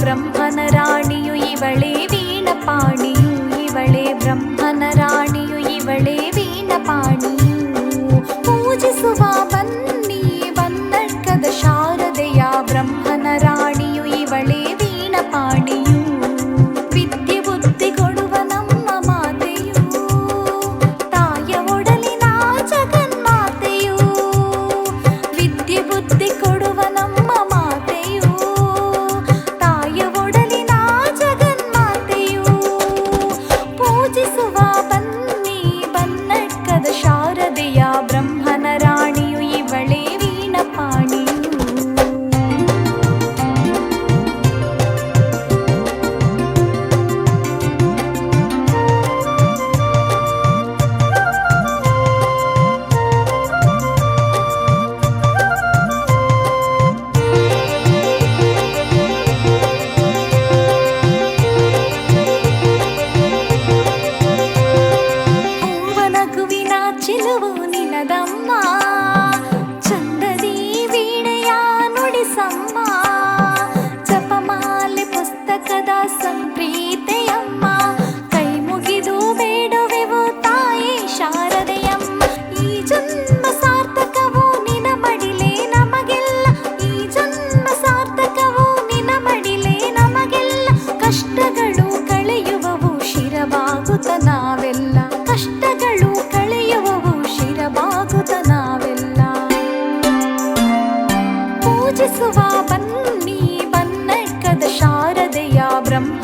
ಬ್ರಹ್ಮನ ರಾಣಿಯು ಇವಳೇ ವೀಣಪಾಣಿಯು, ಇವಳೇ ಬ್ರಹ್ಮನ ರಾಣಿಯು, ಇವಳೇ ವೀಣಪಾಣಿಯು. ಪೂಜಿಸುವ ಬನ್ನಿ ಬನ್ನಡ್ಕದ ಶಾರದೆಯ ಬ್ರಹ್ಮನ ರಾಣಿಯು, ಇವಳೇ ವೀಣಪಾಣಿಯು. ವಿದ್ಯೆ ಬುದ್ಧಿ ಕೊಡುವ ನಮ್ಮ ಮಾತೆಯು, ತಾಯ ಒಡಲಿನ ಜಗನ್ಮಾತೆಯು. ವಿದ್ಯೆ ಬುದ್ಧಿ ಕೊಡುವ ನಮ್ಮ ಮಾತೆಯು, ತಾಯ ಒಡಲಿನ ಜಗನ್ಮಾತೆಯು. ಪೂಜಿಸುವ ಬನ್ನಿ ಬನ್ನಡ್ಕದ ಶಾರದೆಯ ಬ್ರಹ್ಮನ ರಾಣಿಯು, ಇವಳೇ ವೀಣಪಾಣಿಯು. ಚಿಲುವು ನಿನದಮ್ಮ, ಚಂದದಿ ವೀಣೆಯ ನುಡಿಸಮ್ಮ. ಜಪಮಾಲೆ ಪುಸ್ತಕದ ಸಂಪ್ರೀತೆಯಮ್ಮ, ಕೈ ಮುಗಿದು ಬೇಡುವೆವು ತಾಯೇ ಶಾರದೆಯಮ್ಮ. ಈ ಜನ್ಮ ಸಾರ್ಥಕವು ನಿನ ಮಡಿಲೇ ನಮಗೆಲ್ಲ, ಈ ಜನ್ಮ ಸಾರ್ಥಕವು ನಿನ ಮಡಿಲೇ ನಮಗೆಲ್ಲ. ಕಷ್ಟಗಳು ಕಳೆಯುವವು ಶಿರವಾಗುತ್ತ ನಾವೆಲ್ಲ, ಕಷ್ಟಗಳು ಕಳೆಯುವವು ಶಿರವಾಗುತ್ತ ನಾವೆಲ್ಲ. ಪೂಜಿಸುವ ಬನ್ನಿ ಬನ್ನಡ್ಕದ ಶಾರದೆಯ ಬ್ರಹ್ಮ